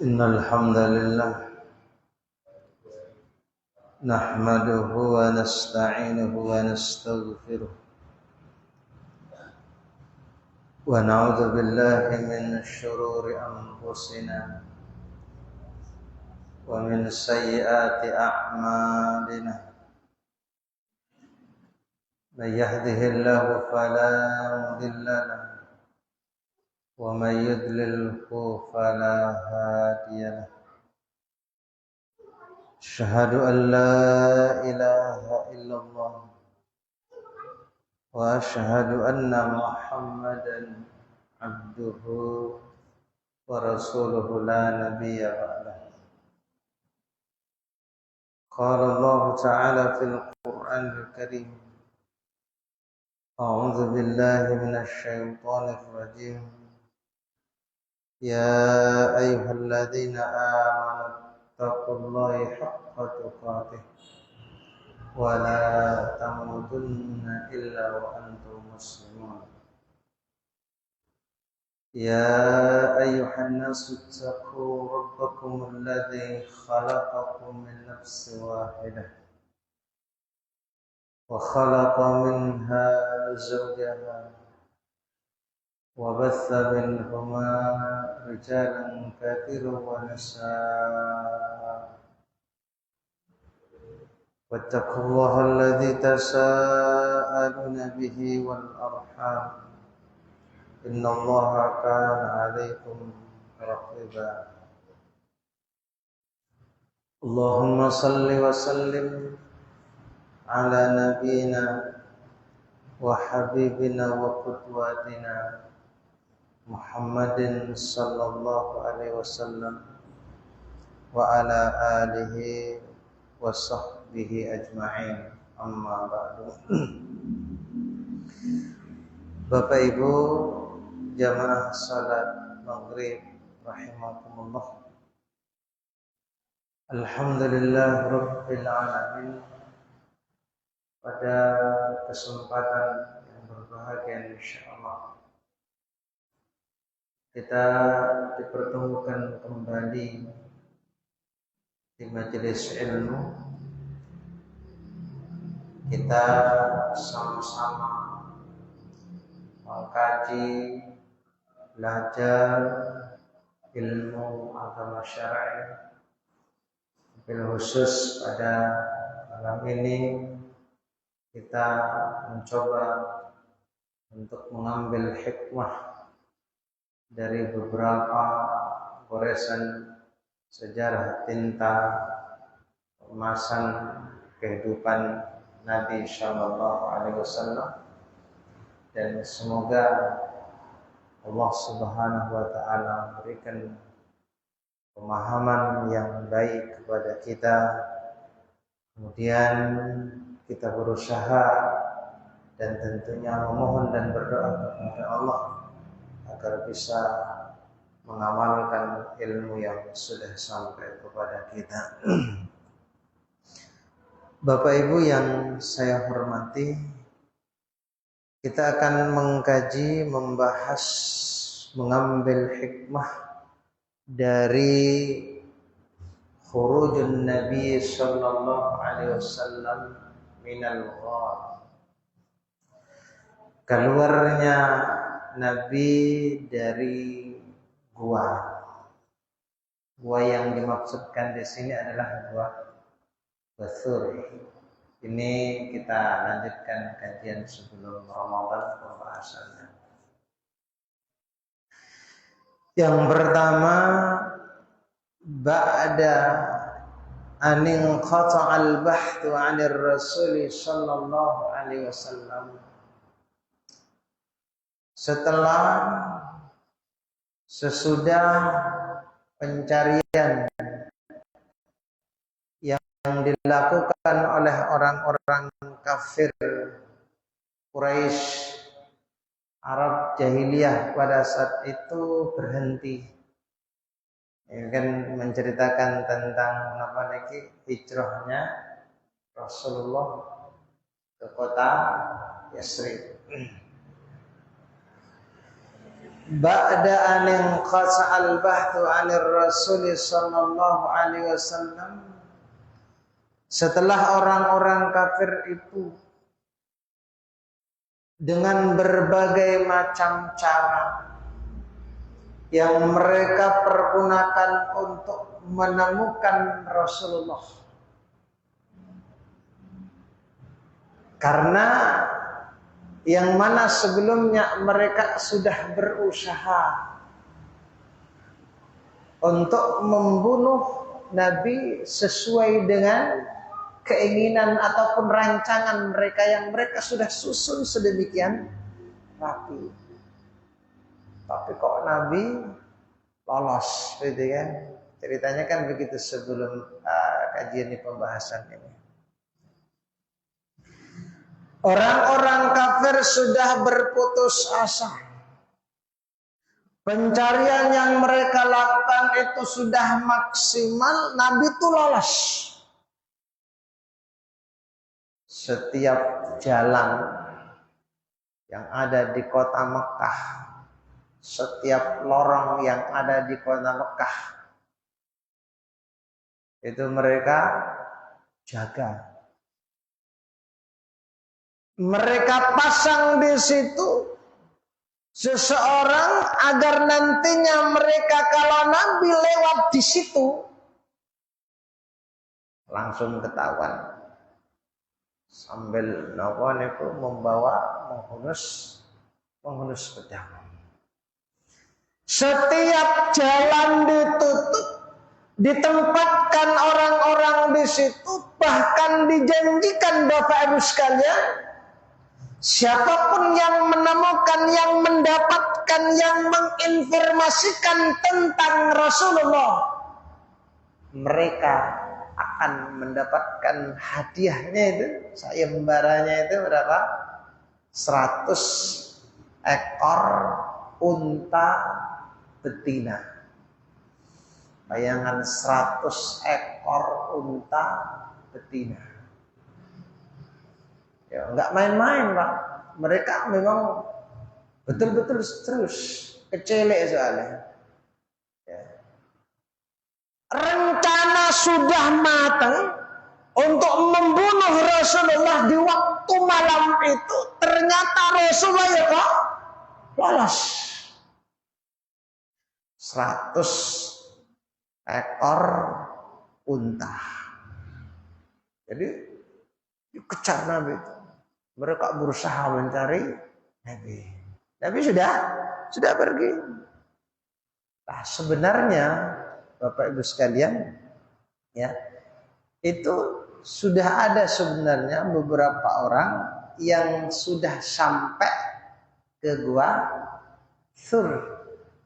إن الحمد لله نحمده ونستعينه ونستغفره ونعوذ بالله من شرور أنفسنا ومن سيئات أعمالنا من يهده الله فلا مضل له ومن يضلله فلا هادي له أشهد أن لا إله إلا الله وأشهد أن محمدا عبده ورسوله لا نبي بعده قال الله تعالى في القرآن الكريم أعوذ بالله من الشيطان الرجيم يا أيها الذين آمنوا اتقوا الله حق تقاته ولا تموتن إلا وأنتم مسلمون يا أيها الناس اتقوا ربكم الذي خلقكم من نفس واحدة وخلق منها زوجها وبث منهما رجالا كثيرا ونساء واتقوا الله الذي تساءلون به والأرحام إن الله كان عليكم رقيبا اللهم صل وسلم على نبينا وحبيبنا وقدوتنا محمد صلى الله عليه وسلم وعلى آله وصحبه أجمعين أما بعد. Bapak Ibu jamaah salat maghrib rahimakumullah. Alhamdulillah rabbil alamin. Pada kesempatan yang berbahagia insyaallah kita dipertemukan kembali di majelis ilmu. Kita sama-sama mengkaji, belajar ilmu agama syar'i. Bil khusus pada malam ini kita mencoba untuk mengambil hikmah dari beberapa goresan sejarah tinta kemasan kehidupan Nabi Sallallahu Alaihi Wasallam, dan semoga Allah Subhanahu Wa Taala memberikan pemahaman yang baik kepada kita. Kemudian kita berusaha dan tentunya memohon dan berdoa kepada Allah agar bisa mengamalkan ilmu yang sudah sampai kepada kita. Bapak Ibu yang saya hormati, kita akan mengkaji, membahas, mengambil hikmah dari khurujun Nabi sallallahu alaihi wasallam minal ghar. Keluarnya Nabi dari gua. Gua yang dimaksudkan di sini adalah gua Bathur. Ini kita lanjutkan kajian sebelum Ramadan pembahasannya. Yang pertama, ba'da an inqata'al bahthu 'anir Rasul sallallahu alaihi wasallam. Sesudah pencarian yang dilakukan oleh orang-orang kafir Quraisy Arab jahiliyah pada saat itu berhenti. Ini kan menceritakan tentang hijrahnya Rasulullah ke kota Yasrib. ba'da an inqasa'al bahthu 'anir Rasul sallallahu alaihi wasallam, setelah orang-orang kafir itu dengan berbagai macam cara yang mereka pergunakan untuk menemukan Rasulullah, karena yang mana sebelumnya mereka sudah berusaha untuk membunuh Nabi sesuai dengan keinginan ataupun rancangan mereka yang mereka sudah susun sedemikian rapi. Tapi kok Nabi lolos, gitu kan? Ceritanya kan begitu sebelum kajian di pembahasan ini. Orang-orang kafir sudah berputus asa. Pencarian yang mereka lakukan itu sudah maksimal, Nabi itu lolos. Setiap jalan yang ada di kota Mekah, setiap lorong yang ada di kota Mekah, itu mereka jaga. Mereka pasang di situ seseorang agar nantinya mereka kalau Nabi lewat di situ langsung ketahuan. Sambil nawan itu menghunus pedang. Setiap jalan ditutup, ditempatkan orang-orang di situ, bahkan dijanjikan Bapak Ibu sekalian, siapapun yang menemukan, yang mendapatkan, yang menginformasikan tentang Rasulullah, mereka akan mendapatkan hadiahnya itu, sayembaranya itu berapa? 100 ekor unta betina. Bayangan 100 ekor unta betina. Ya, enggak main-main, Pak. Mereka memang betul-betul terus kecelek soalnya. Ya. Rencana sudah matang untuk membunuh Rasulullah di waktu malam itu. Ternyata Rasulullah ya kok lolos. 100 ekor unta. Jadi dikejar Nabi itu. Mereka berusaha mencari Nabi. Nabi sudah pergi. Nah, sebenarnya Bapak Ibu sekalian, ya, itu sudah ada sebenarnya beberapa orang yang sudah sampai ke gua Thur,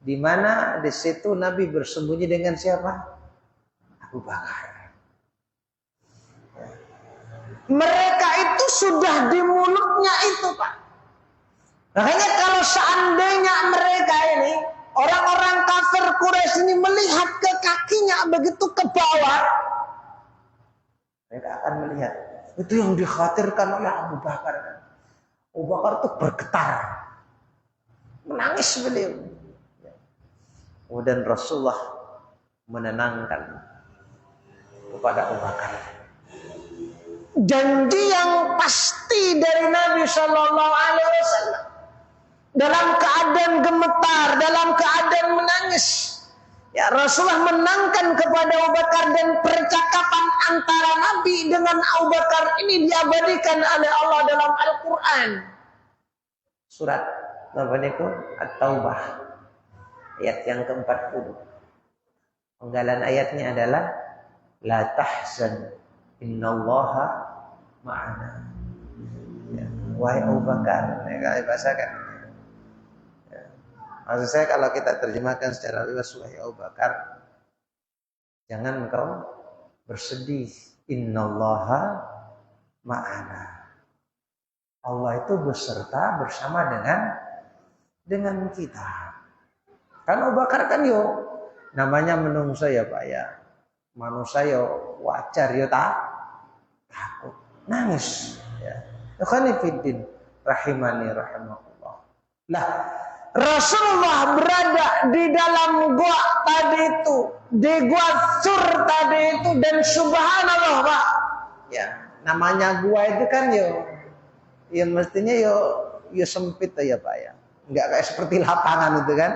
di mana di situ Nabi bersembunyi dengan siapa? Abu Bakar. Ya. Mereka itu sudah di mulutnya itu, Pak. Makanya kalau seandainya mereka ini, orang-orang kafir Quraisy ini melihat ke kakinya begitu ke bawah, mereka akan melihat. Itu yang dikhawatirkan oleh Abu Bakar. Abu Bakar itu bergetar, menangis beliau. Kemudian Rasulullah menenangkan kepada Abu Bakar. Janji yang pasti dari Nabi Shallallahu Alaihi Wasallam. Dalam keadaan gemetar, dalam keadaan menangis, ya Rasulullah menangkan kepada Abu Bakar, dan percakapan antara Nabi dengan Abu Bakar ini diabadikan oleh Allah dalam Al-Quran. Surat At-Taubah ayat yang ke-40. Penggalan ayatnya adalah La tahzan innallaha ma'ana. Ya, wahai Abu Bakar, ya, bahasakan. Maksud saya kalau kita terjemahkan secara luas, wahai Abu Bakar, jangan engkau bersedih. Innallaha ma'ana. Allah itu beserta bersama dengan kita. Kan Abu Bakar kan yo namanya menungso ya Pak ya. Manusia yo wajar yo takut, nangis ya. Ikhwanifiddin rahimani rahimakumullah. Lah Rasulullah berada di dalam gua tadi itu, di gua Sur tadi itu, dan subhanallah Pak, ya namanya gua itu kan ya mestinya yo sempit ya Pak ya, nggak kayak seperti lapangan itu kan.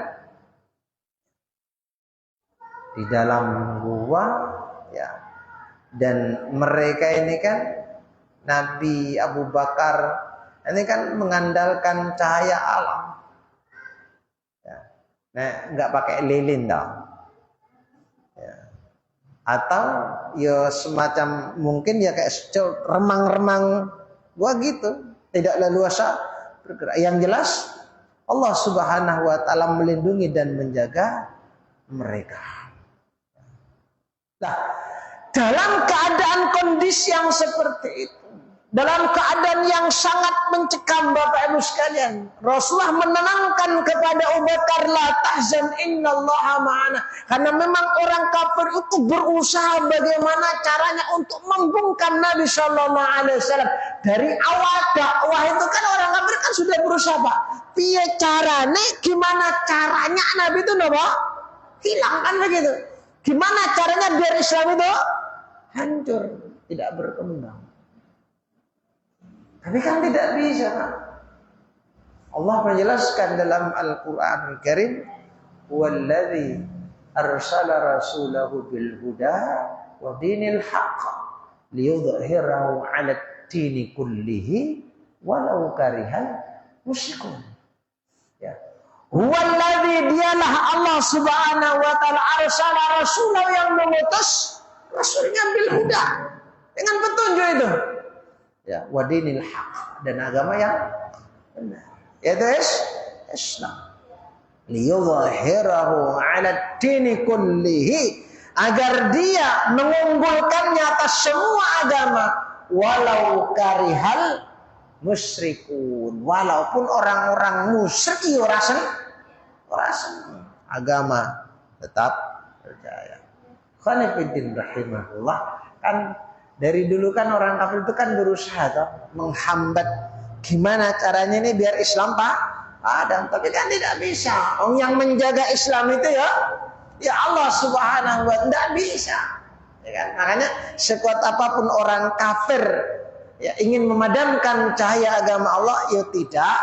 Di dalam gua ya, dan mereka ini kan Nabi Abu Bakar ini kan mengandalkan cahaya alam ya. Nah, nggak pakai lilin dong ya. Atau ya semacam mungkin ya kayak remang-remang gua gitu, tidak leluasa bergerak. Yang jelas Allah Subhanahu wa taala melindungi dan menjaga mereka. Nah, dalam keadaan kondisi yang seperti itu, dalam keadaan yang sangat mencekam Bapak Ibu sekalian, Rasulullah menenangkan kepada Abu Bakar, la tahzan innallaha ma'ana. Karena memang orang kafir itu berusaha bagaimana caranya untuk membungkam Nabi Shallallahu Alaihi Wasallam. Dari awal dakwah itu kan orang kafir kan sudah berusaha Pak. Piye caranya, gimana caranya Nabi itu hilang kan begitu. Gimana caranya biar Islam itu hancur, tidak berkembang. Tapi kan tidak bisa Pak. Allah menjelaskan dalam Al-Quran Al-Karim, "Walladzi arsala rasulahu bil huda wa dinil haqq liyudhhirahu 'ala ad-dini kullihi walau karihal musyrikun." Ya. Huwallazi, dialah Allah Subhanahu wa taala, arsala rasulahu, yang mengutus rasulnya bil huda, dengan petunjuk itu. Ya, wadinil haq, dan agama yang benar, yaitu Islam. Liyudhhirahu 'ala ad-dini kullihi, agar dia mengunggulkannya atas semua agama, walau karihal musyrikun, walaupun orang-orang musyrik ora seneng, agama tetap percaya. Khonifuddin rahimahullah, kan dari dulu kan orang kafir itu kan berusaha menghambat gimana caranya ini biar Islam padam, tapi kan tidak bisa. Yang menjaga Islam itu ya Allah Subhanahu wa taala, tidak bisa. Ya kan? Makanya sekuat apapun orang kafir ya ingin memadamkan cahaya agama Allah, ya tidak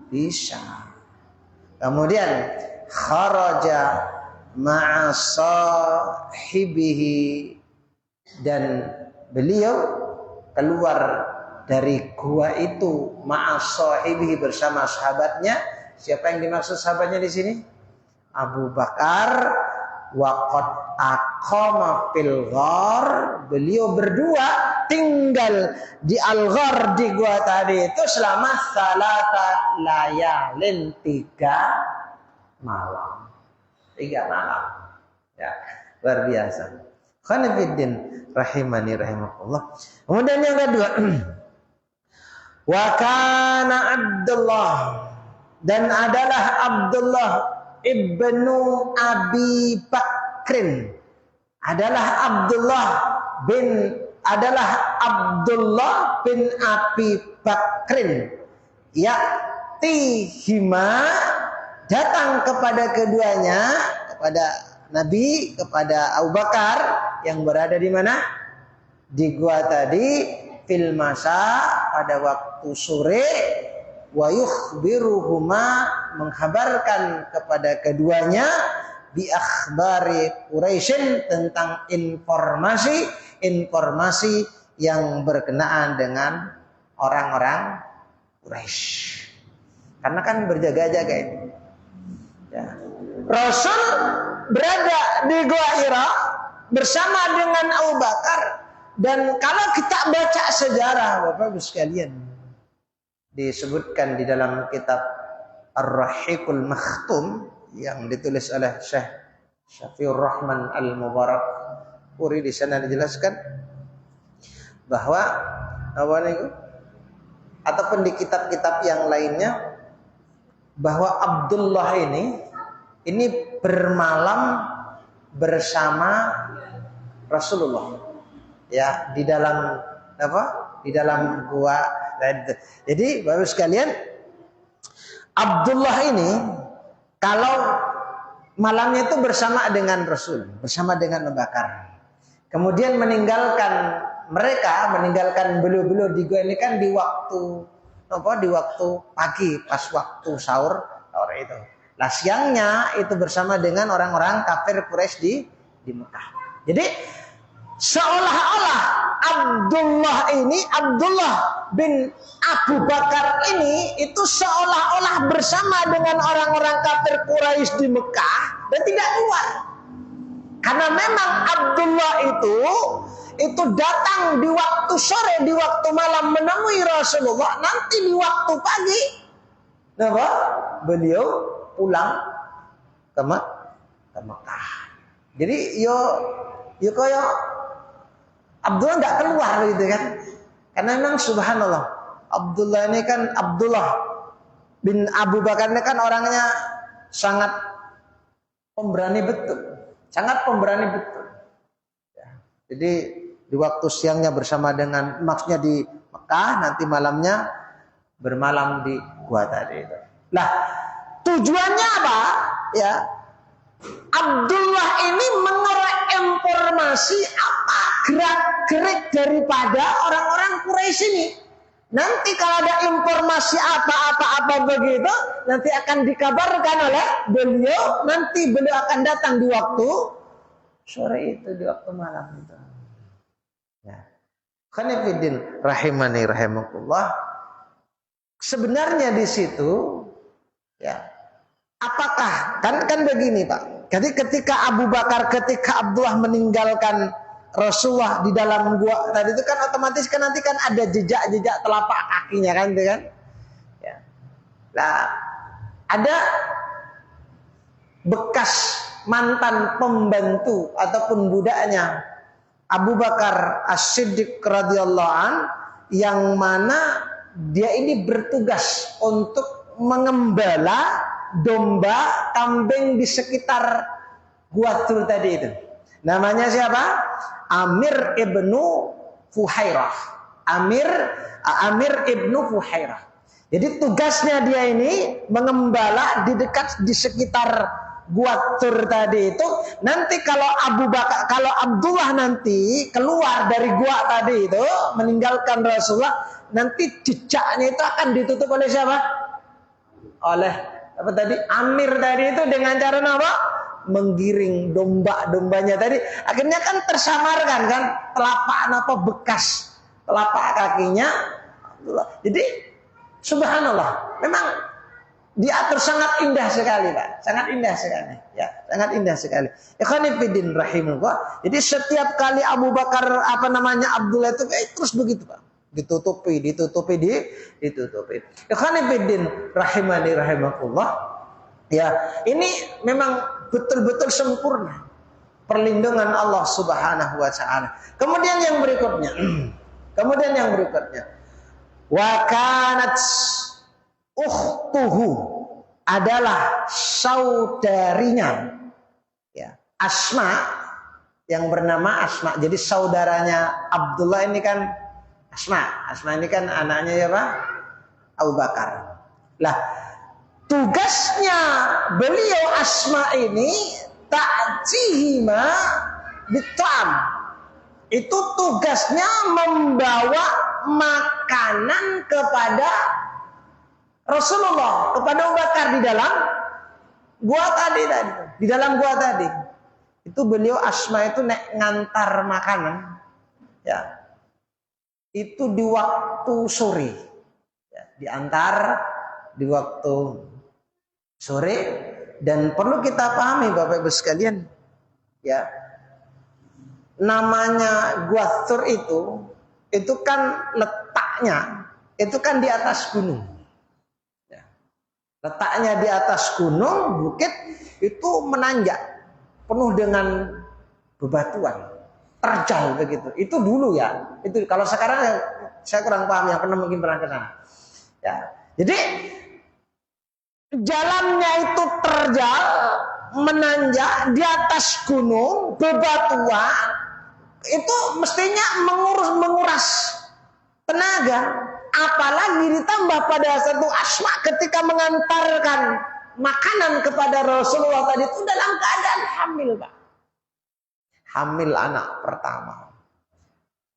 bisa. Kemudian kharaja ma'a sahibihi, dan beliau keluar dari gua itu ma'a sahibihi, bersama sahabatnya. Siapa yang dimaksud sahabatnya di sini? Abu Bakar. Waqad aqama fil ghar, beliau berdua tinggal di al-ghar, di gua tadi itu selama salata layalin, 3 malam. 3 malam. Ya, luar biasa. Khonifuddin rahimani rahimakumullah. Kemudian yang kedua, wa kana Abdullah, dan adalah Abdullah ibnu Abi Bakrin, adalah Abdullah bin Abi Bakrin, ya'tihima, datang kepada keduanya, kepada Nabi, kepada Abu Bakar yang berada di mana? Di gua tadi, fil masa, pada waktu sore, wa yukhbiruhuma, menghabarkan kepada keduanya, bi akhbari Quraisyin, tentang informasi yang berkenaan dengan orang-orang Quraisy. Karena kan berjaga-jaga ini. Ya. Rasul berada di Gua Hira bersama dengan Abu Bakar, dan kalau kita baca sejarah Bapak Ibu sekalian, disebutkan di dalam kitab Ar-Rahiqul Makhtum yang ditulis oleh Syekh Syafiur Rahman Al-Mubarak Puri, di sana dijelaskan bahwa ataupun di kitab-kitab yang lainnya, bahwa Abdullah ini bermalam bersama Rasulullah ya di dalam di dalam gua. Jadi Bapak sekalian, Abdullah ini kalau malamnya itu bersama dengan Rasul, bersama dengan Abu Bakar. Kemudian meninggalkan beliau-beliau di gua ini kan di waktu pagi, pas waktu sahur itu. Lah siangnya itu bersama dengan orang-orang kafir Quraisy di Mekah. Jadi seolah-olah Abdullah bin Abu Bakar ini itu seolah-olah bersama dengan orang-orang kafir Quraisy di Mekah dan tidak keluar. Karena memang Abdullah itu datang di waktu sore, di waktu malam menemui Rasulullah. Nanti di waktu pagi, beliau pulang ke Mekah. Jadi yo koyo Abdullah nggak keluar gitu kan? Karena memang subhanallah, Abdullah ini kan Abdullah bin Abu Bakar ini kan orangnya sangat pemberani betul, sangat pemberani betul. Ya. Jadi di waktu siangnya bersama dengan, maksudnya di Mekah, nanti malamnya bermalam di gua tadi itu. Lah tujuannya apa? Ya, Abdullah ini mengorek informasi apa gerak-gerik daripada orang-orang Quraisy ini. Nanti kalau ada informasi apa begitu, nanti akan dikabarkan oleh beliau. Nanti beliau akan datang di waktu sore itu, di waktu malam itu. Ya. Khonifidin rahimani rahimakumullah. Sebenarnya di situ, ya, apakah kan begini Pak. Jadi ketika Abdullah meninggalkan Rasulullah di dalam gua tadi itu kan otomatis kan nanti kan ada jejak-jejak telapak kakinya kan itu kan. Ya. Nah, ada bekas mantan pembantu ataupun budaknya Abu Bakar As-Siddiq radhiyallahu an, yang mana dia ini bertugas untuk mengembala domba, kambing di sekitar Gua Tur tadi itu. Namanya siapa? Amir ibnu Fuhairah. Amir ibnu Fuhairah. Jadi tugasnya dia ini mengembala di sekitar Gua Tur tadi itu. Nanti kalau Abdullah nanti keluar dari gua tadi itu, meninggalkan Rasulullah, nanti jejaknya itu akan ditutup oleh siapa? Oleh apa tadi? Amir tadi itu dengan cara apa? Menggiring domba-dombanya tadi. Akhirnya kan tersamarkan kan bekas telapak kakinya. Jadi subhanallah, memang diatur sangat indah sekali Pak. Sangat indah sekali. Ya, sangat indah sekali. Ikhwani fillah rahimahullah. Jadi setiap kali Abu Bakar Abdullah itu terus begitu Pak. Ditutupi. Ikhwani fillah rahimani rahimakumullah. Ya, ini memang betul-betul sempurna perlindungan Allah Subhanahu wa taala. Kemudian yang berikutnya. Wa kanat ukhtuhu, adalah saudarinya. Ya, Asma, yang bernama Asma. Jadi saudaranya Abdullah ini kan Asma. Asma ini kan anaknya ya Pak? Abu Bakar. Lah, tugasnya beliau Asma ini ta'jihima bitam. Itu tugasnya membawa makanan kepada Rasulullah, kepada Abu Bakar di dalam gua tadi. Itu beliau Asma itu ngantar makanan. Ya. Itu di waktu sore. Ya, diantar di waktu sore, dan perlu kita pahami Bapak Ibu sekalian, ya, namanya Gua Tur itu kan letaknya itu kan di atas gunung, ya. Letaknya di atas gunung, bukit itu menanjak penuh dengan bebatuan, terjal begitu. Itu dulu ya. Itu kalau sekarang saya kurang paham, yang mungkin pernah ke sana. Ya. Jadi jalannya itu terjal, menanjak di atas gunung, bebatuan, itu mestinya menguras tenaga. Apalagi ditambah pada satu Asma ketika mengantarkan makanan kepada Rasulullah tadi itu dalam keadaan hamil, Pak. Hamil anak pertama.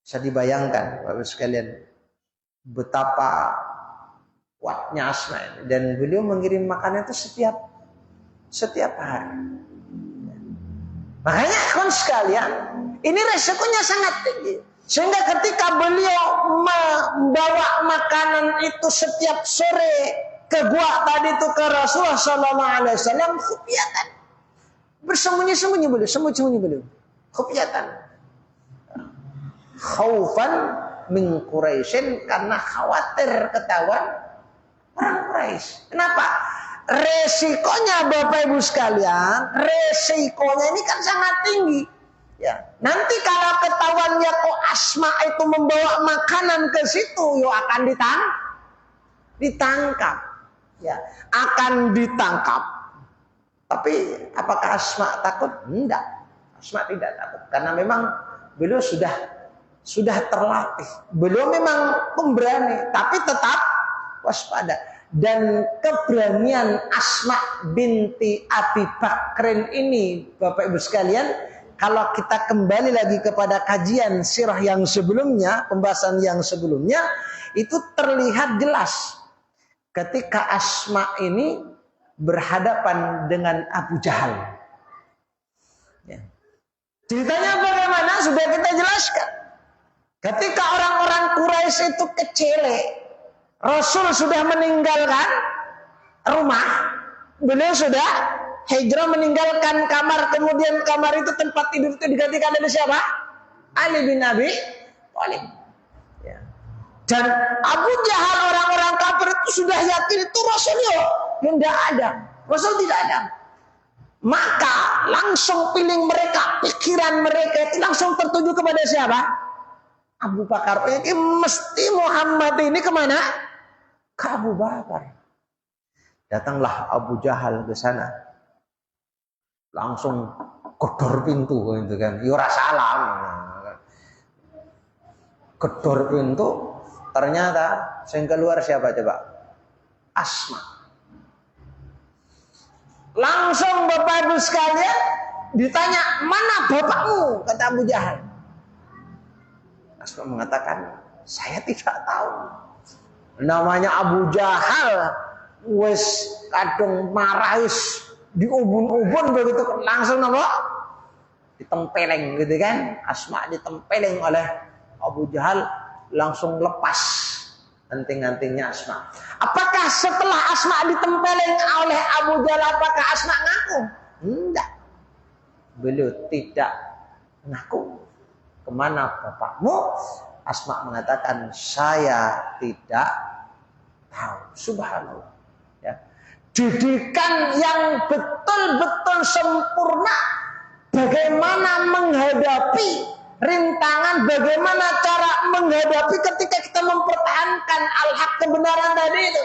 Bisa dibayangkan Bapak sekalian betapa kuatnya Asma ini. Dan beliau mengirim makanan itu setiap hari. Makanya kawan sekalian, ini resikonya sangat tinggi. Sehingga ketika beliau membawa makanan itu setiap sore ke gua tadi itu ke Rasulullah sallallahu alaihi wasallam, khufyatan. Bersembunyi-sembunyi beliau, khufyatan. Khaufan min Quraisyin, karena khawatir ketahuan orang Quraisy. Kenapa? Resikonya Bapak Ibu sekalian, resikonya ini kan sangat tinggi. Ya, nanti kalau ketahuannya kok Asma itu membawa makanan ke situ, yo akan ditangkap. Ya, akan ditangkap. Tapi apakah Asma takut? Enggak. Asma tidak takut karena memang beliau sudah terlatih. Beliau memang pemberani, tapi tetap waspada. Dan keberanian Asma binti Abi Bakrin ini, Bapak Ibu sekalian, kalau kita kembali lagi kepada kajian sirah yang sebelumnya, pembahasan yang sebelumnya, itu terlihat jelas ketika Asma ini berhadapan dengan Abu Jahal. Ya. Ceritanya bagaimana? Sudah kita jelaskan. Ketika orang-orang Quraisy itu kecele, Rasul sudah meninggalkan rumah, beliau sudah hijrah meninggalkan kamar, kemudian kamar itu tempat tidur itu digantikan oleh siapa? Ali bin Abi Thalib. Ya. Dan Abu Jahal, orang-orang kafir itu sudah yakin itu Rasulnya tidak ada, Rasul tidak ada. Maka langsung pikiran mereka itu langsung tertuju kepada siapa? Abu Bakar. Mesti Muhammad ini kemana? Ke Abu Bakar. Datanglah Abu Jahal ke sana. Langsung gedor pintu gitu kan. Yura salam. Gedor pintu. Ternyata yang keluar siapa coba? Asma. Langsung Bapak Ibu sekalian ditanya, mana bapakmu? Kata Abu Jahal. Asma mengatakan, saya tidak tahu. Namanya Abu Jahal, wis kadung marah, wis diubun-ubun begitu, langsung ditempeleng gitu kan. Asma ditempeleng oleh Abu Jahal, langsung lepas anting-antingnya Asma. Apakah setelah Asma ditempeleng oleh Abu Jahal, apakah Asma ngaku? Enggak. Beliau tidak ngaku. Kemana bapakmu? Asma mengatakan, saya tidak tahu. Subhanallah. Ya. Didikan yang betul-betul sempurna. Bagaimana menghadapi rintangan, bagaimana cara menghadapi ketika kita mempertahankan al-haq, kebenaran tadi itu.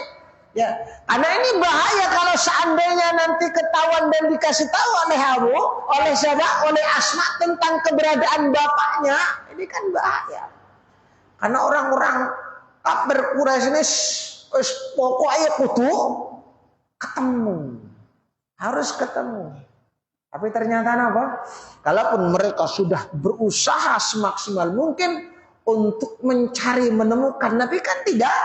Ya, karena ini bahaya kalau seandainya nanti ketahuan dan dikasih tahu oleh siapa? Oleh Asma tentang keberadaan bapaknya, ini kan bahaya. Karena orang-orang kafir Quraisy ini pokoknya kudu ketemu, harus ketemu. Tapi ternyata apa? Kalaupun mereka sudah berusaha semaksimal mungkin untuk mencari menemukan, tapi kan tidak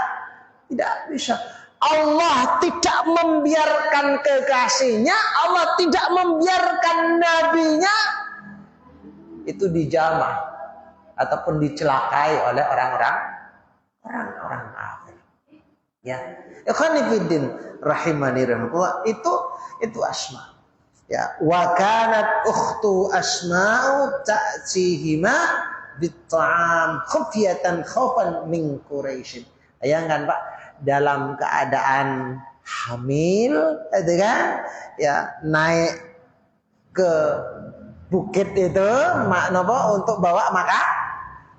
bisa. Allah tidak membiarkan kekasihnya, Allah tidak membiarkan nabinya itu dijamah ataupun dicelakai oleh orang-orang kafir. Ya, ikhwani fiddin rahimani rahmatullah, itu Asma. Ya, wa kanat ukhtu Asma'u ta'tihima bit-ta'am khufyatan khaufan min Quraisy. Bayangkan Pak, dalam keadaan hamil, itu kan, ya naik ke bukit itu, untuk bawa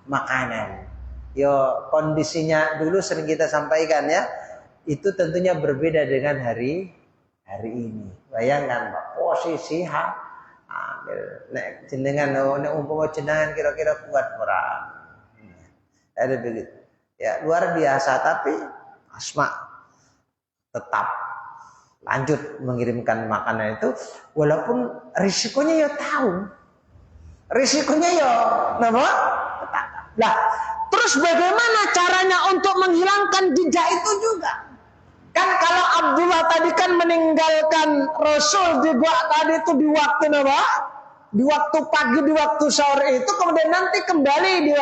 makanan. Yo, kondisinya dulu sering kita sampaikan ya, itu tentunya berbeda dengan hari ini. Bayangkan Pak, posisi hamil, nek jenengan nek umpama jenengan kira-kira kuat ora. Ada begitu. Ya, luar biasa, tapi Asma tetap lanjut mengirimkan makanan itu walaupun risikonya ya tahu. Risikonya ya napa? Nah, terus bagaimana caranya untuk menghilangkan jejak itu juga? Kan kalau Abdullah tadi kan meninggalkan Rasul di gua tadi itu di waktu apa? Di waktu pagi, di waktu sahur itu, kemudian nanti kembali di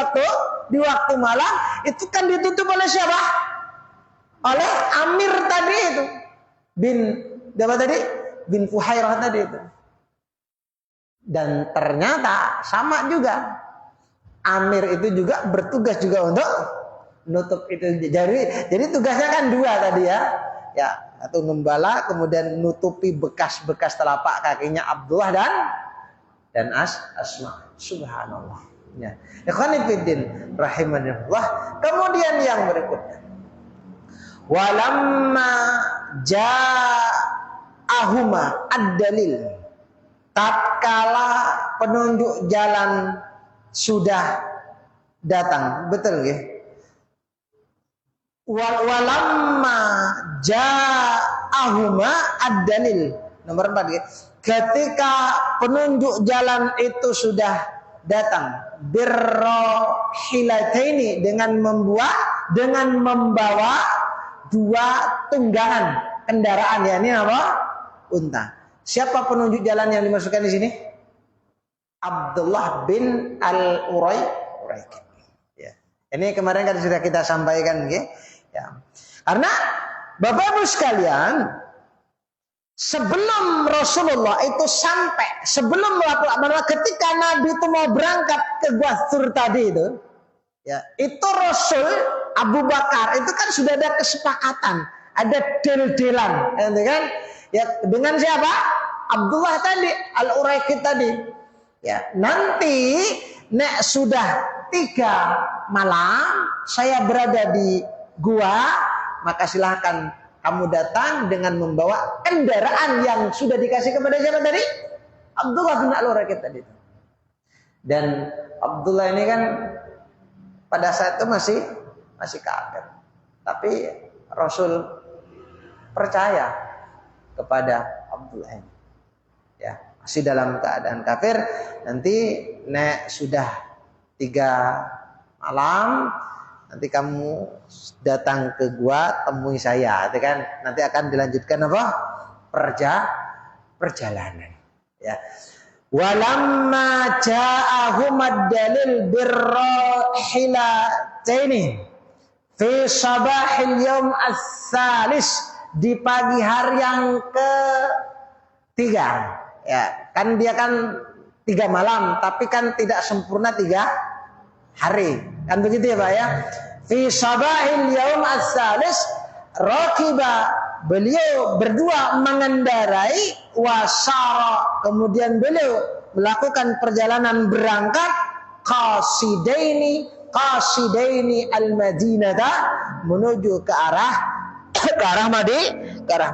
waktu malam, itu kan ditutup oleh siapa? Oleh Amir tadi itu. Bin Fuhairah tadi itu. Dan ternyata sama juga. Amir itu juga bertugas juga untuk nutup itu. Jadi tugasnya kan dua tadi ya. Ya, atau gembala kemudian nutupi bekas-bekas telapak kakinya Abdullah dan Asma. Subhanallah. Ya. Ikhwani fiddin rahimanillah. Kemudian yang berikutnya. Walamma ja'ahuma ad-dalil. Tatkala penunjuk jalan sudah datang. Betul nggih? Walamma ja'ahuma ad-dalil. Nomor 4 nggih. Ketika penunjuk jalan itu sudah datang, birrohilataini, dengan membawa dua tunggangan kendaraan, ya ini apa? Unta. Siapa penunjuk jalan yang dimasukkan di sini? Abdullah bin al-Uraiqid. Ya. Ini kemarin kan sudah kita sampaikan, okay? Ya. Karena Bapak Ibu sekalian, sebelum Rasulullah itu sampai, sebelum ketika Nabi itu mau berangkat ke Gua Thur tadi itu, ya, itu Rasul Abu Bakar itu kan sudah ada kesepakatan, ada deal-dealan, kan? Ya, dengan siapa? Abdullah tadi, Al-Uraiqid tadi. Ya, nanti nek sudah 3 malam saya berada di gua, maka silahkan kamu datang dengan membawa kendaraan yang sudah dikasih kepada siapa tadi? Abdullah bin Al-Uraiqid tadi. Dan Abdullah ini kan pada saat itu masih kafir. Tapi Rasul percaya kepada Abdullah ini. Ya, masih dalam keadaan kafir. Nanti nek sudah 3 malam, nanti kamu datang ke gua, temui saya, itu kan nanti akan dilanjutkan apa? Perjalanan. Ya. Walamma ja'ahum ad-dalil birrahilataini fi sabahil yaum as-salis, di pagi hari yang ke-3. Ya, kan dia kan 3 malam, tapi kan tidak sempurna 3 hari. Kan begitu ya Pak ya? Fi sabahil yaum as-salis raqiba, beliau berdua mengendarai, wasara, kemudian beliau melakukan perjalanan berangkat qasidaini al-Madinah, menuju ke arah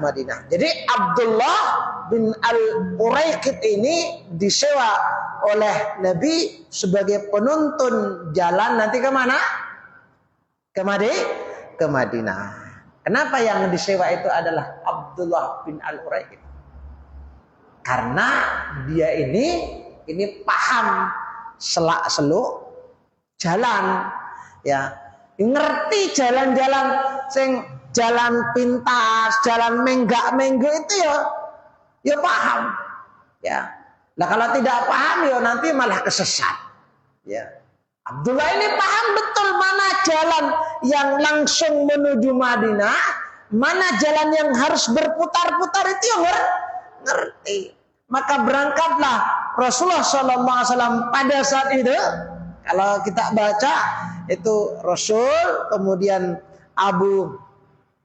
Madinah. Jadi Abdullah bin Al-Uraiqid ini disewa oleh Nabi sebagai penuntun jalan nanti ke mana? Ke Madinah. Kenapa yang disewa itu adalah Abdullah bin Al-Uraiqid? Karena dia ini paham selak-seluk jalan, ya. Ngerti jalan-jalan sing jalan pintas, jalan menggak-menggo itu ya paham. Ya. Nah kalau tidak paham ya nanti malah kesesat. Ya. Abdullah ini paham betul mana jalan yang langsung menuju Madinah, mana jalan yang harus berputar-putar, itu ya ngerti. Maka berangkatlah Rasulullah SAW pada saat itu. Kalau kita baca itu Rasul, kemudian Abu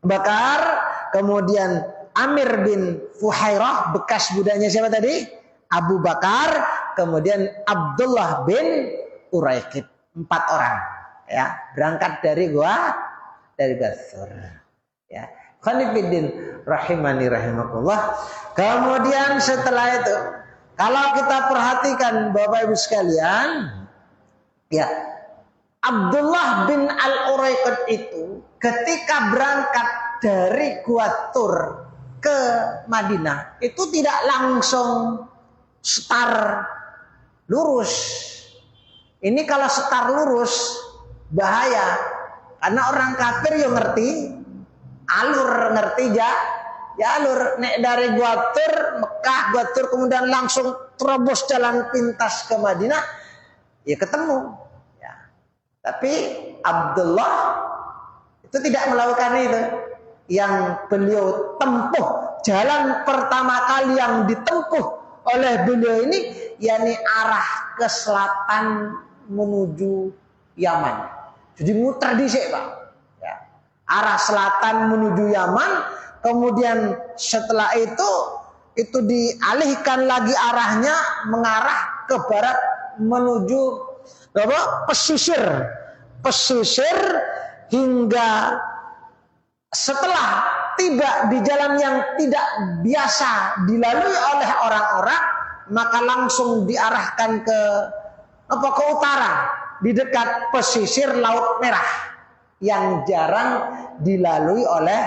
Bakar, kemudian Amir bin Fuhairah, bekas budanya siapa tadi? Abu Bakar, kemudian Abdullah bin Uraiqid. 4 orang, ya, berangkat dari Gua Thur. Ya, khonifiddin rahimani rahimakumullah. Kemudian setelah itu, kalau kita perhatikan Bapak Ibu sekalian, ya, Abdullah bin Al-Uraiqad itu ketika berangkat dari Gua Tur ke Madinah itu tidak langsung setar lurus. Ini kalau setar lurus bahaya, karena orang kafir yang ngerti alur, ngerti jalur. Nek dari Gua Tur, Mekah, Gua Tur kemudian langsung terobos jalan pintas ke Madinah, ya ketemu. Ya. Tapi Abdullah itu tidak melakukan itu. Yang beliau tempuh, jalan pertama kali yang ditempuh oleh beliau ini, yakni arah ke selatan menuju Yaman. Jadi muter dhisik, Pak. Ya. Arah selatan menuju Yaman, kemudian setelah itu dialihkan lagi arahnya mengarah ke barat menuju pesisir hingga setelah tiba di jalan yang tidak biasa dilalui oleh orang-orang, maka langsung diarahkan ke utara di dekat pesisir Laut Merah yang jarang dilalui oleh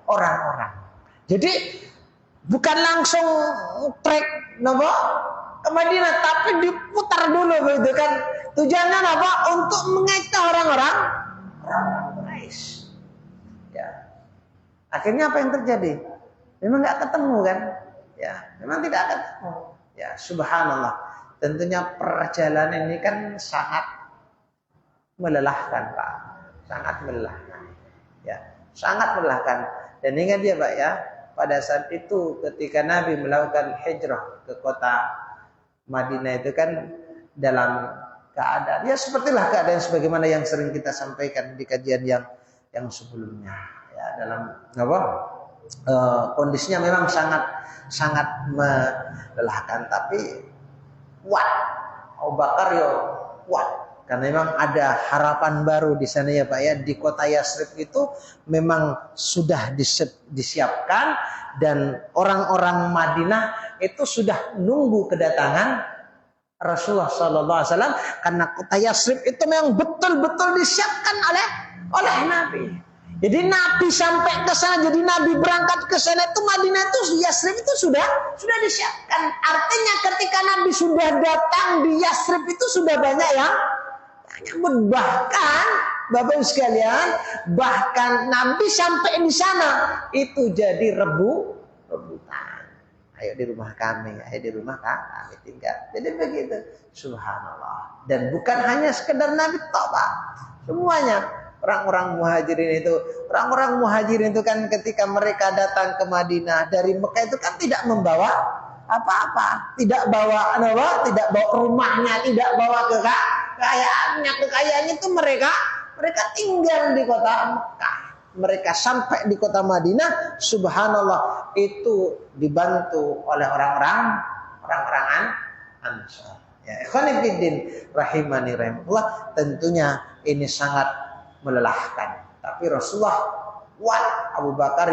orang-orang. Jadi bukan langsung trek ke Madinah, tapi diputar dulu begitu kan. Tujuannya apa? Untuk mengecoh orang-orang Quraisy. Ya. Akhirnya apa yang terjadi? Memang nggak ketemu kan? Ya, memang tidak ketemu. Ya, subhanallah. Tentunya perjalanan ini kan sangat melelahkan, Pak. Sangat melelahkan. Ya, sangat melelahkan. Dan ingat ya, Pak ya, pada saat itu ketika Nabi melakukan hijrah ke kota Madinah itu kan dalam keadaan ya sepertilah keadaan sebagaimana yang sering kita sampaikan di kajian yang sebelumnya. Ya, dalam kondisinya memang sangat melelahkan, tapi kuat. Abu Bakar yo kuat karena memang ada harapan baru di sana ya Pak ya. Di kota Yasrib itu memang sudah disiapkan dan orang-orang Madinah itu sudah nunggu kedatangan Rasulullah SAW karena kota Yasrib itu memang betul-betul disiapkan oleh Nabi. Jadi Nabi sampai ke sana, jadi Nabi berangkat ke sana itu Madinah itu Yasrib itu sudah disiapkan. Artinya ketika Nabi sudah datang di Yasrib itu sudah banyak yang bahkan Bapak sekalian, bahkan Nabi sampai di sana itu jadi rebutan. Ayo di rumah kami, ayo di rumah kami tinggal. Jadi begitu, subhanallah. Dan bukan hanya sekedar Nabi tok, Pak. Semuanya. Orang-orang muhajirin itu kan ketika mereka datang ke Madinah dari Mekah itu kan tidak membawa apa-apa, tidak bawa rumahnya, tidak bawa kekayaannya itu mereka tinggal di kota Mekah. Mereka sampai di kota Madinah, subhanallah, itu dibantu oleh orang-orang Ansar. Ya, ikhwan fillah rahimani rahimahullah, tentunya ini sangat melelahkan, tapi Rasulullah kuat, Abu Bakar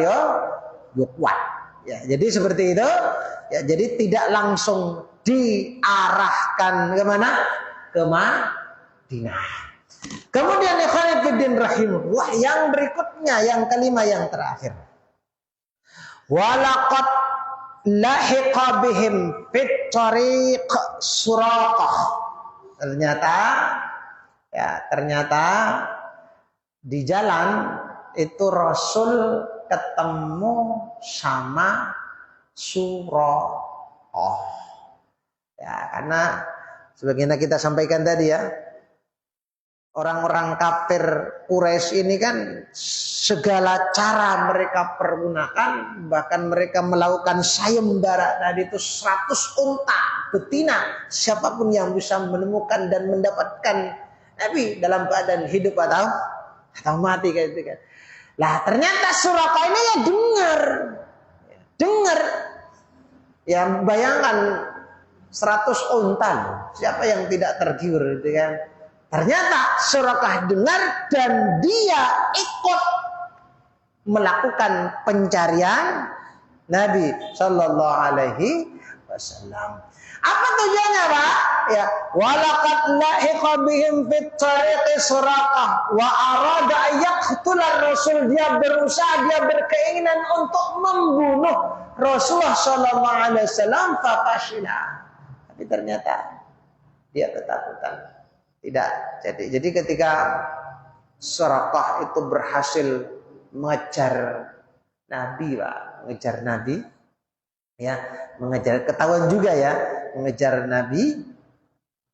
kuat. Ya, jadi seperti itu. Ya, jadi tidak langsung diarahkan kemana? Ke Madinah. Kemudian ikhwan fillah rahimahullah, yang berikutnya, yang kelima, yang terakhir. Walaqad lahiqa bihim fit tariq Suraqah. Ternyata di jalan itu Rasul ketemu sama Suraqah. Ya, karena sebagaimana kita sampaikan tadi ya, orang-orang kafir Quraisy ini kan segala cara mereka pergunakan, bahkan mereka melakukan sayembara tadi itu 100 unta betina, siapapun yang bisa menemukan dan mendapatkan Nabi dalam keadaan hidup atau mati kayak itu kan. Lah ternyata Suraqah ini ya dengar. Ya bayangkan 100 unta, siapa yang tidak tergiur gitu kan. Ternyata Suraqah dengar dan dia ikut melakukan pencarian Nabi Sallallahu Alaihi wasallam. Apa tujuannya, Pak? Ya, walaqad lahiqa bihim fit tariqi Suraqah wa arada yaqtula Rasul. Dia berusaha, dia berkeinginan untuk membunuh Rasulullah sallallahu alaihi wasallam, fafashila. Tapi ternyata dia ketakutan. Tidak jadi ketika Suraqah itu berhasil mengejar Nabi, Pak, mengejar Nabi, ya, mengejar, ketahuan juga ya, mengejar Nabi.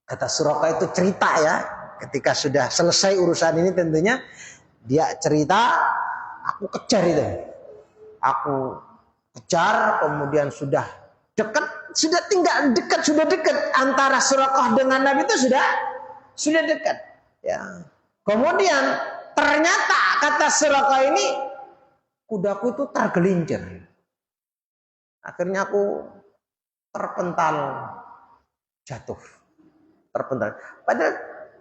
Kata Suraqah itu cerita ya, ketika sudah selesai urusan ini tentunya dia cerita, aku kejar itu, aku kejar, kemudian sudah dekat, sudah tinggal dekat, sudah dekat antara Suraqah dengan Nabi itu sudah dekat, ya. Kemudian ternyata kata Suraqah ini, kudaku itu tergelincir. Akhirnya aku terpental, jatuh, terpental. Padahal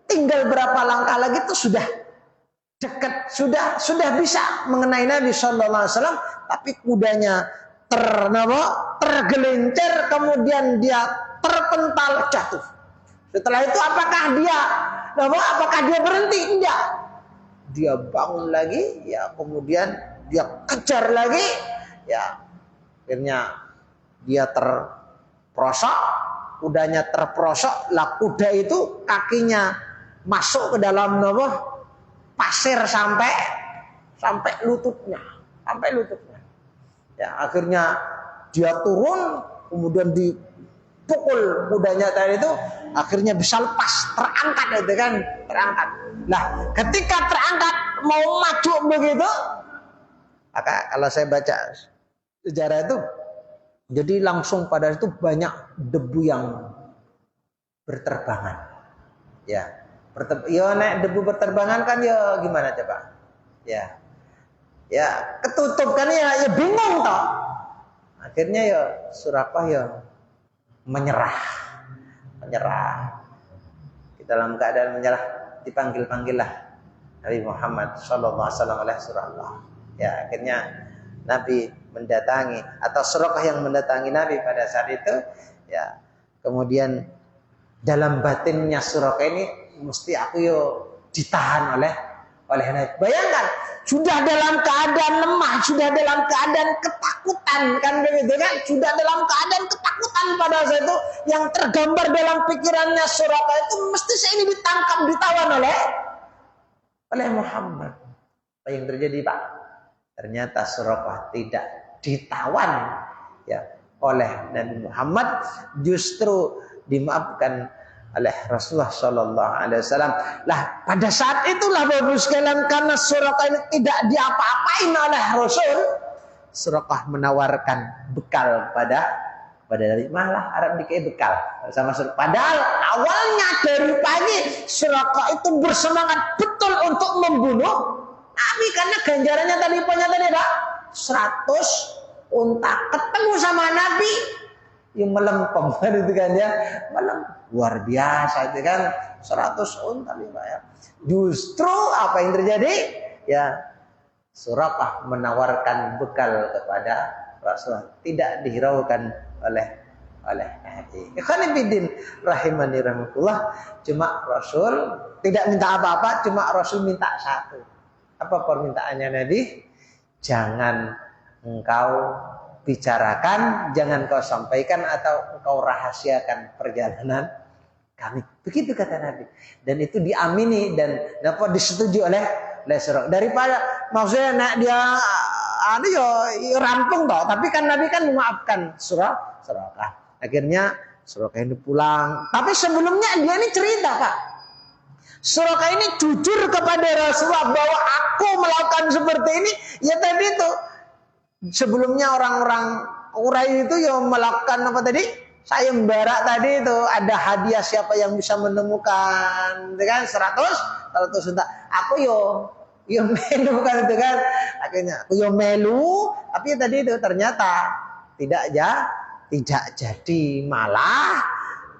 tinggal berapa langkah lagi itu sudah dekat, sudah bisa mengenai Nabi Sallallahu Alaihi Wasallam, tapi kudanya tergelincir, kemudian dia terpental, jatuh. Setelah itu apakah dia berhenti? Tidak. Dia bangun lagi, ya, kemudian dia kejar lagi, ya. Akhirnya dia terprosok, kudanya terprosok, lah kuda itu kakinya masuk ke dalam pasir sampai lututnya, Ya, akhirnya dia turun, kemudian dipukul kudanya tadi itu, akhirnya bisa lepas, terangkat itu kan, terangkat. Nah, ketika terangkat mau maju begitu, maka kalau saya baca sejarah itu, jadi langsung pada itu banyak debu yang berterbangan. Ya, naik debu berterbangan kan ya gimana coba? Ya ketutup kan ya bingung toh. Akhirnya ya Suraqah ya menyerah. Dalam keadaan menyerah, dipanggil-panggillah Nabi Muhammad sallallahu alaihi wasallam oleh Suraqah. Ya, akhirnya Nabi mendatangi, atau Suraqah yang mendatangi Nabi pada saat itu, ya. Kemudian dalam batinnya Suraqah ini, mesti aku ditahan oleh Nabi. Bayangkan, sudah dalam keadaan lemah, sudah dalam keadaan ketakutan, kan begitu kan? Sudah dalam keadaan ketakutan pada saat itu, yang tergambar dalam pikirannya Suraqah itu, mesti saya ini ditangkap, ditawan oleh Muhammad. Apa yang terjadi, Pak? Ternyata Suraqah tidak ditawan ya oleh Nabi Muhammad, justru dimaafkan oleh Rasulullah Sallallahu Alaihi Wasallam. Lah pada saat itulah Bapak sekalian, karena Suraqah ini tidak diapa-apain oleh Rasul, Suraqah menawarkan bekal pada Nabi. Malah Arab dikai bekal sama Suraqah. Padahal awalnya dari pagi Suraqah itu bersemangat betul untuk membunuh Nabi, karena ganjarannya tadi Pak 100 unta ketemu sama Nabi yang melempem itu kan ya, luar biasa itu kan, 100 unta nih Pak ya. Justru apa yang terjadi? Ya, Suraqah menawarkan bekal kepada Rasulullah, tidak dihiraukan oleh Nabi. Ikhwan fillah rahimani rahmatullah. Cuma Rasul tidak minta apa-apa, cuma Rasul minta satu. Apa permintaannya Nabi? Jangan engkau bicarakan, jangan kau sampaikan atau engkau rahasiakan perjalanan kami. Begitu kata Nabi. Dan itu diamini dan dapat disetujui oleh Suraqah. Daripada maksudnya dia rampung toh, tapi kan Nabi kan memaafkan Suraqah. Akhirnya Suraqah ini pulang. Tapi sebelumnya dia ini cerita, Pak. Suraqah ini jujur kepada Rasulullah bahwa aku melakukan seperti ini. Ya tadi itu sebelumnya orang-orang Quraisy itu yang melakukan apa tadi? Sayembara tadi itu, ada hadiah siapa yang bisa menemukan, kan 100 unta. Aku yo melu kan itu kan. Akhirnya aku yo melu, tapi tadi itu ternyata tidak jadi, malah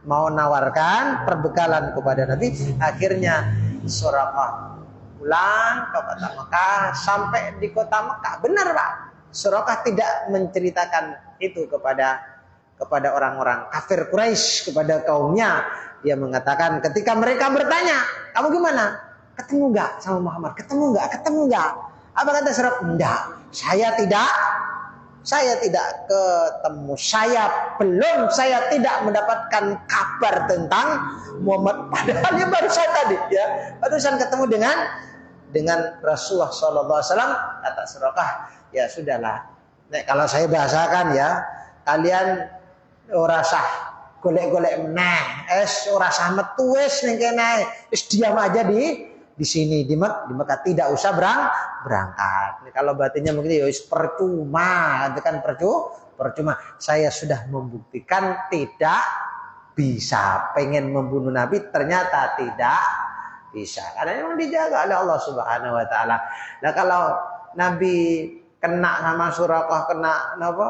mau nawarkan perbekalan kepada Nabi. Akhirnya Suraqah pulang ke kota Mekah, sampai di kota Mekah. Benar Pak, Suraqah tidak menceritakan itu kepada kepada orang-orang kafir Quraisy, kepada kaumnya. Dia mengatakan ketika mereka bertanya, kamu gimana? Ketemu nggak sama Muhammad? Ketemu nggak? Ketemu nggak? Apa kata Surah? Enggak, saya tidak ketemu. Saya tidak mendapatkan kabar tentang Muhammad. Padahal dia barusan tadi, ya, barusan ketemu dengan Rasulullah SAW. Kata Suraqah, ya sudahlah. Nek kalau saya bahasakan ya, kalian ora sah golek-golek meneh, ora sah metu wis ning kene, wis diam aja di sini di Mekah, tidak usah berangkat. Kalau batinnya mungkin ya wis percuma, itu kan percuma. Saya sudah membuktikan tidak bisa. Pengen membunuh Nabi ternyata tidak bisa. Karena memang dijaga oleh Allah Subhanahu wa taala. Nah, kalau Nabi kena sama Suraqah, kena apa?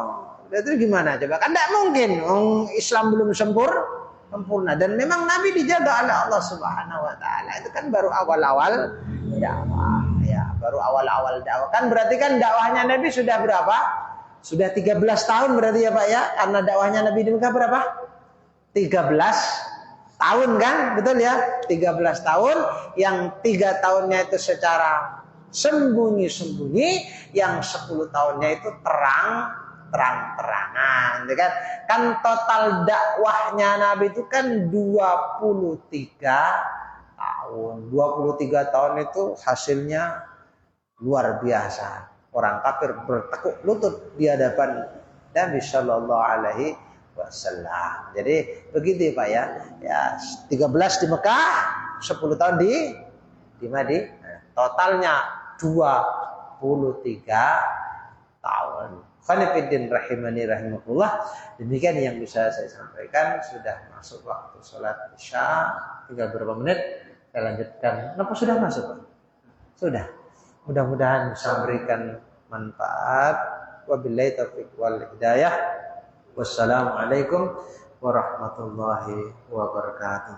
Itu gimana coba? Kan tidak mungkin. Islam belum sempurna, dan memang Nabi dijaga oleh Allah Subhanahu wa taala. Itu kan baru awal-awal dakwah, ya, baru awal-awal dakwah. Kan berarti kan dakwahnya Nabi sudah berapa? Sudah 13 tahun berarti ya Pak ya? Karena dakwahnya Nabi di Mekah berapa? 13 tahun kan? Betul ya? 13 tahun, yang 3 tahunnya itu secara sembunyi-sembunyi, yang 10 tahunnya itu terang-terangan, kan total dakwahnya Nabi itu kan 23 tahun. 23 tahun itu hasilnya luar biasa. Orang kafir bertekuk lutut di hadapan Nabi Shallallahu Alaihi Wasallam. Jadi begitu Pak ya. Ya 13 di Mekah, 10 tahun di Madinah. Totalnya 23 tahun. Khonifuddin rahimani rahimakumullah. Demikian yang bisa saya sampaikan. Sudah masuk waktu sholat isya, tinggal berapa menit saya lanjutkan. Kenapa sudah masuk Pak? Sudah. Mudah-mudahan bisa memberikan manfaat. Wabillahi taufiq wal hidayah. Wassalamualaikum warahmatullahi wabarakatuh.